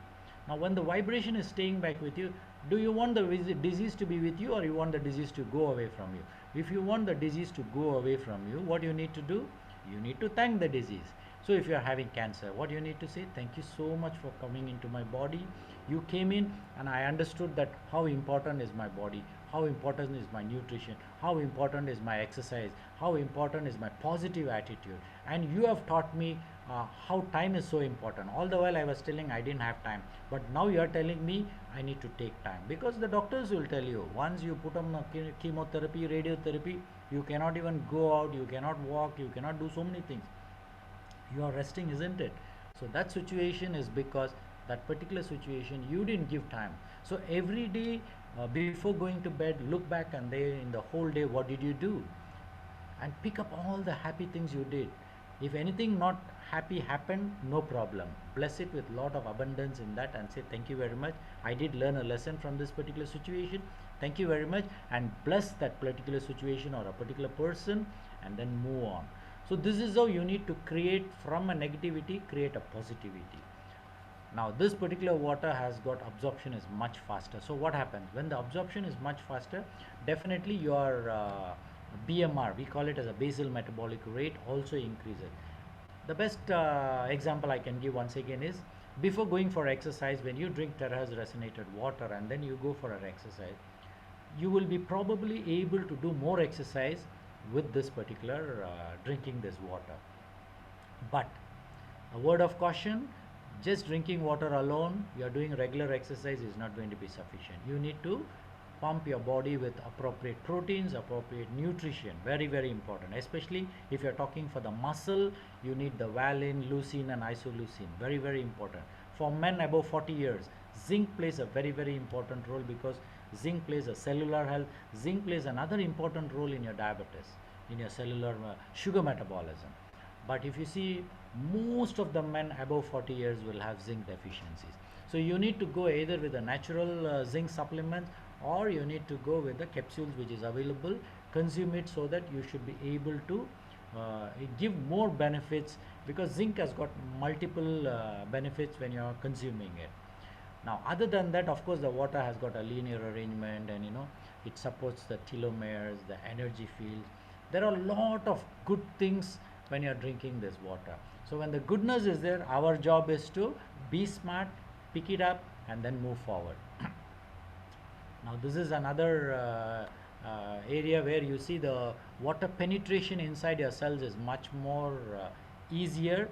Now, when the vibration is staying back with you, do you want the disease to be with you, or you want the disease to go away from you? If you want the disease to go away from you, what you need to do? You need to thank the disease. So if you are having cancer, what you need to say? Thank you so much for coming into my body. You came in and I understood that how important is my body, how important is my nutrition, how important is my exercise, how important is my positive attitude. And you have taught me how time is so important. All the while I was telling I didn't have time, but now you are telling me I need to take time, because the doctors will tell you, once you put on chemotherapy, radiotherapy, you cannot even go out, you cannot walk, you cannot do so many things. You are resting, isn't it? So that situation is because that particular situation you didn't give time. So every day, before going to bed, look back and there in the whole day, what did you do? And pick up all the happy things you did. If anything not happy happened, no problem, bless it with lot of abundance in that and say thank you very much, I did learn a lesson from this particular situation, thank you very much, and bless that particular situation or a particular person, and then move on. So this is how you need to create from a negativity, create a positivity. Now this particular water has got absorption is much faster. So what happens when the absorption is much faster? Definitely your BMR, we call it as a basal metabolic rate, also increases. The best example I can give once again is, before going for exercise, when you drink Terra's resonated water and then you go for an exercise, you will be probably able to do more exercise with this particular drinking this water. But a word of caution, just drinking water alone, you are doing regular exercise, is not going to be sufficient. You need to pump your body with appropriate proteins, appropriate nutrition. Very, very important. Especially if you're talking for the muscle, you need the valine, leucine, and isoleucine. Very, very important. For men above 40 years, zinc plays a very, very important role, because zinc plays a cellular health. Zinc plays another important role in your diabetes, in your cellular sugar metabolism. But if you see, most of the men above 40 years will have zinc deficiencies. So you need to go either with a natural zinc supplement, or you need to go with the capsules which is available. Consume it so that you should be able to give more benefits, because zinc has got multiple benefits when you are consuming it. Now, other than that, of course, the water has got a linear arrangement, and it supports the telomeres, the energy fields. There are a lot of good things when you are drinking this water. So when the goodness is there, our job is to be smart, pick it up, and then move forward. Now this is another area where you see the water penetration inside your cells is much more easier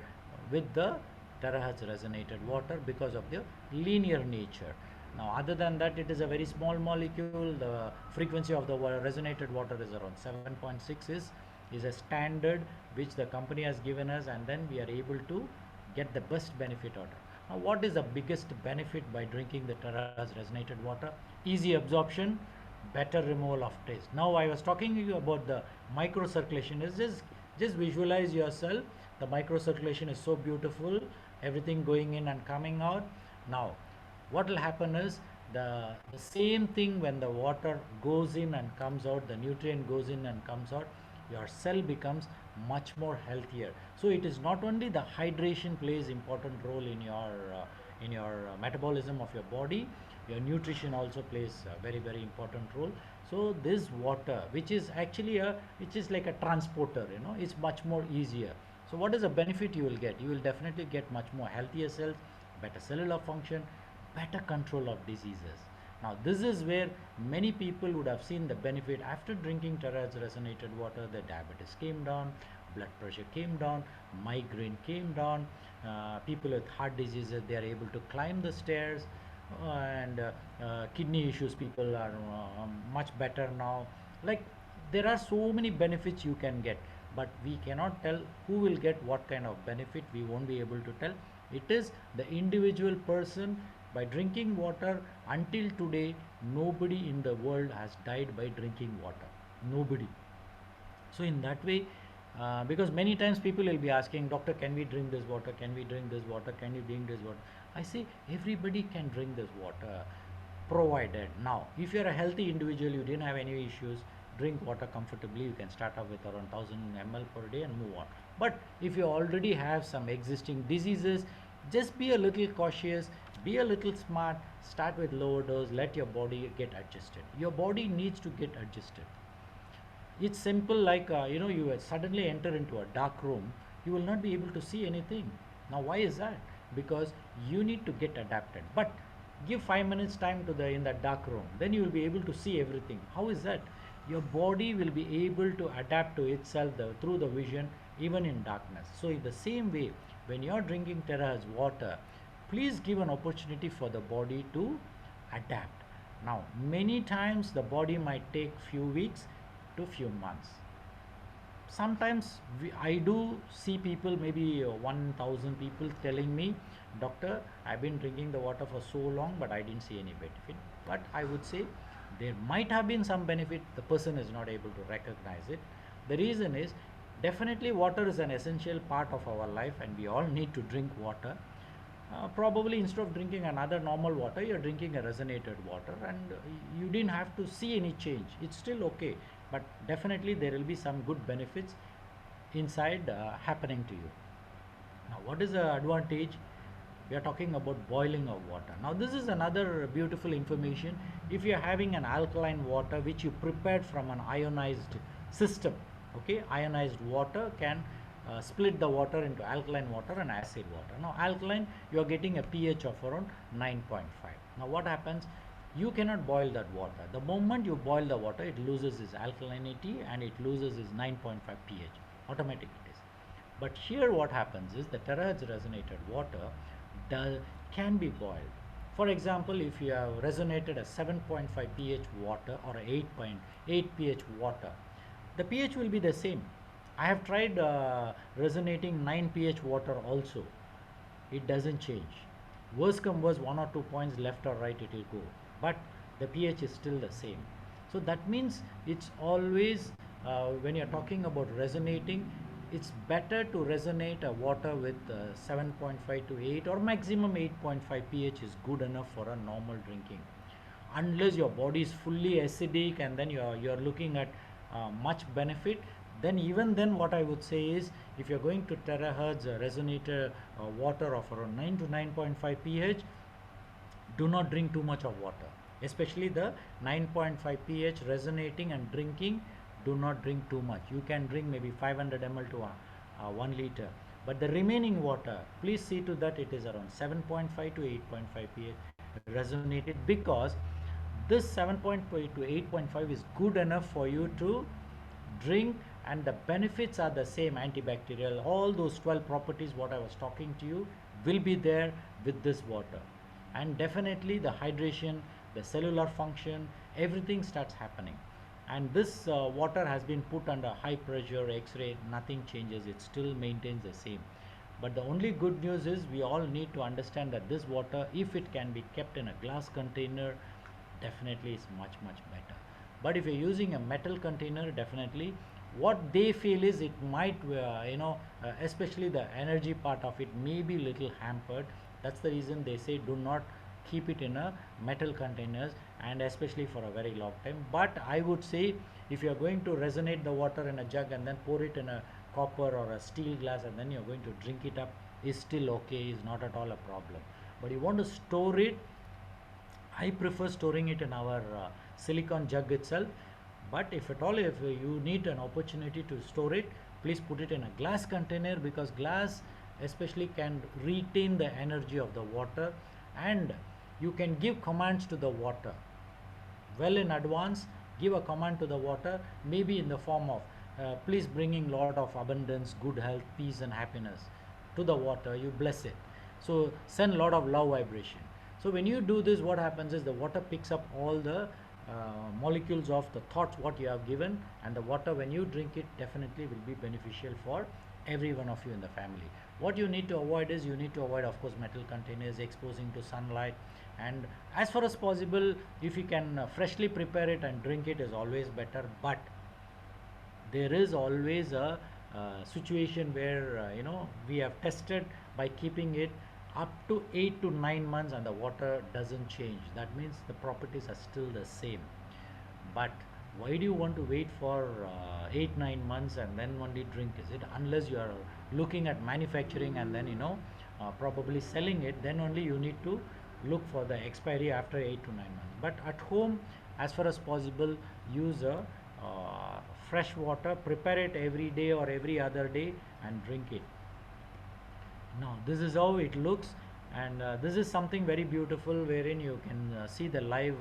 with the terahertz resonated water, because of the linear nature. Now other than that, it is a very small molecule. The frequency of the resonated water is around 7.6, is a standard which the company has given us, and then we are able to get the best benefit out of. Now what is the biggest benefit by drinking the Terra's resonated water? Easy absorption, better removal of taste. Now I was talking to you about the microcirculation. Is just visualize yourself, the microcirculation is so beautiful, everything going in and coming out. Now what will happen is, the same thing, when the water goes in and comes out, the nutrient goes in and comes out, your cell becomes much more healthier. So it is not only the hydration plays important role in your metabolism of your body, your nutrition also plays a very, very important role. So this water, which is actually which is like a transporter, it's much more easier. So what is the benefit you will get? You will definitely get much more healthier cells, better cellular function, better control of diseases. Now this is where many people would have seen the benefit after drinking Terra's resonated water. The diabetes came down, blood pressure came down, migraine came down, people with heart diseases, they are able to climb the stairs, and kidney issues, people are much better now. Like, there are so many benefits you can get, but we cannot tell who will get what kind of benefit. We won't be able to tell. It is the individual person By drinking water, until today, nobody in the world has died by drinking water. Nobody. So in that way, because many times people will be asking, doctor, can we drink this water? Can we drink this water? Can you drink this water? I say everybody can drink this water, provided. Now, if you're a healthy individual, you didn't have any issues, drink water comfortably. You can start off with around 1000 ml per day and move on. But if you already have some existing diseases, just be a little cautious, be a little smart, start with lower dose, let your body get adjusted. Your body needs to get adjusted. It's simple, like you suddenly enter into a dark room, you will not be able to see anything. Now why is that? Because you need to get adapted. But give 5 minutes time to the in that dark room, then you will be able to see everything. How is that? Your body will be able to adapt to itself through the vision, even in darkness. So in the same way, when you are drinking terahertz water, please give an opportunity for the body to adapt. Now many times the body might take few weeks to few months. Sometimes I do see people, maybe 1000 people, telling me, doctor, I've been drinking the water for so long, but I didn't see any benefit. But I would say there might have been some benefit, the person is not able to recognize it. The reason is, definitely water is an essential part of our life and we all need to drink water. Probably instead of drinking another normal water, you're drinking a resonated water, and you didn't have to see any change. It's still okay, but definitely there will be some good benefits inside happening to you. Now what is the advantage? We are talking about boiling of water. Now this is another beautiful information. If you are having an alkaline water which you prepared from an ionized system, okay, ionized water can split the water into alkaline water and acid water. Now alkaline, you are getting a pH of around 9.5. Now what happens? You cannot boil that water. The moment you boil the water, it loses its alkalinity and it loses its 9.5 pH. Automatic it is. But here what happens is the terahertz resonated water can be boiled. For example, if you have resonated a 7.5 pH water or a 8.8 pH water, the pH will be the same. I have tried resonating 9 pH water also. It doesn't change. Worst come worst, 1 or 2 points left or right it will go. But the pH is still the same. So that means it's always, when you're talking about resonating, it's better to resonate a water with 7.5 to 8 or maximum 8.5 pH is good enough for a normal drinking. Unless your body is fully acidic and then you're looking at much benefit, then even then what I would say is, if you're going to terahertz resonator water of around 9 to 9.5 pH, do not drink too much of water, especially the 9.5 pH resonating and drinking. Do not drink too much. You can drink maybe 500 ml to 1 liter, but the remaining water, please see to that it is around 7.5 to 8.5 pH resonated, because this 7.5 to 8.5 is good enough for you to drink, and the benefits are the same. Antibacterial, all those 12 properties what I was talking to you will be there with this water. And definitely the hydration, the cellular function, everything starts happening. And this water has been put under high pressure, x-ray, nothing changes, it still maintains the same. But the only good news is, we all need to understand that this water, if it can be kept in a glass container, definitely is much better. But if you're using a metal container, definitely what they feel is, it might especially the energy part of it may be little hampered. That's the reason they say do not keep it in a metal containers, and especially for a very long time. But I would say, if you are going to resonate the water in a jug and then pour it in a copper or a steel glass and then you're going to drink it up, is still okay, is not at all a problem. But you want to store it, I prefer storing it in our silicon jug itself. But if at all, if you need an opportunity to store it, please put it in a glass container, because glass especially can retain the energy of the water, and you can give commands to the water well in advance. Give a command to the water, maybe in the form of please bringing lot of abundance, good health, peace and happiness to the water. You bless it, so send lot of love vibration. So when you do this, what happens is the water picks up all the molecules of the thoughts what you have given, and the water, when you drink it, definitely will be beneficial for every one of you in the family. What you need to avoid is, you need to avoid, of course, metal containers, exposing to sunlight, And as far as possible, if you can freshly prepare it and drink it, is always better. But there is always a situation where we have tested by keeping it up to 8 to 9 months and the water doesn't change. That means the properties are still the same. But why do you want to wait for 8 9 months and then only drink? Is it unless you are looking at manufacturing and then probably selling it, then only you need to look for the expiry after 8 to 9 months. But at home, as far as possible, use a fresh water, prepare it every day or every other day and drink it. Now this is how it looks, and this is something very beautiful wherein you can see the live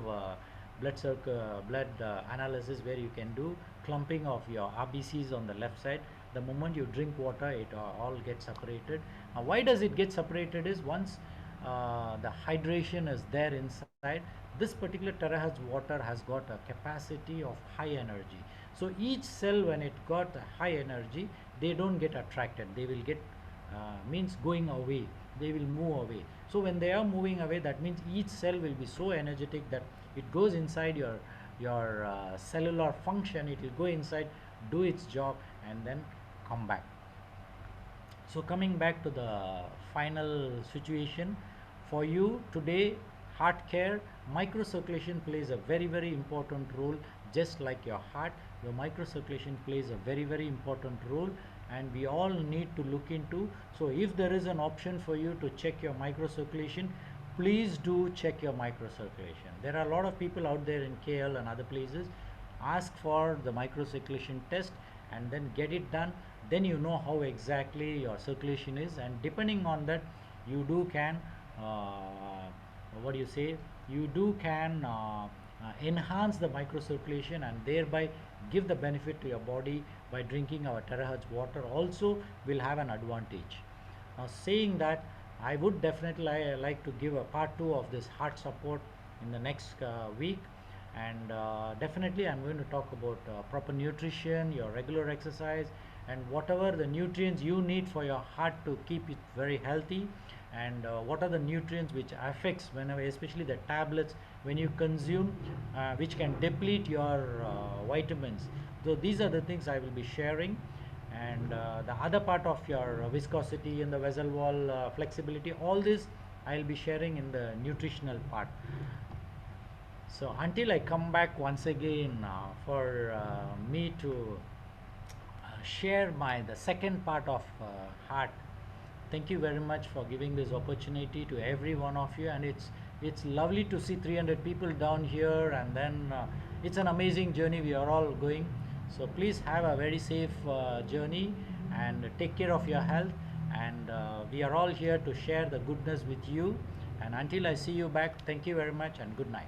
blood analysis, where you can do clumping of your RBCs on the left side. The moment you drink water, it all gets separated. Now why does it get separated is, once the hydration is there inside, this particular terahertz water has got a capacity of high energy. So each cell, when it got a high energy, they don't get attracted, they will get means going away, they will move away. So when they are moving away, that means each cell will be so energetic that it goes inside your cellular function, it will go inside, do its job, and then come back. So coming back to the final situation for you today, heart care, microcirculation plays a very very important role. Just like your heart, your microcirculation plays a very very important role, and we all need to look into. So if there is an option for you to check your microcirculation, please do check your microcirculation. There are a lot of people out there in KL and other places. Ask for the microcirculation test and then get it done. Then you know how exactly your circulation is, and depending on that, you do can what do you say, you do can enhance the microcirculation and thereby give the benefit to your body. By drinking our terahertz water also will have an advantage. Now saying that, I would definitely like to give a part 2 of this heart support in the next week, and definitely I'm going to talk about proper nutrition, your regular exercise, and whatever the nutrients you need for your heart to keep it very healthy, and what are the nutrients which affects whenever, especially the tablets when you consume, which can deplete your vitamins. So these are the things I will be sharing, and the other part of your viscosity and the vessel wall flexibility, all this I'll be sharing in the nutritional part. So until I come back once again for me to share the second part of heart. Thank you very much for giving this opportunity to every one of you, and it's lovely to see 300 people down here, and then it's an amazing journey we are all going. So please have a very safe journey and take care of your health, and we are all here to share the goodness with you. And until I see you back, thank you very much and good night.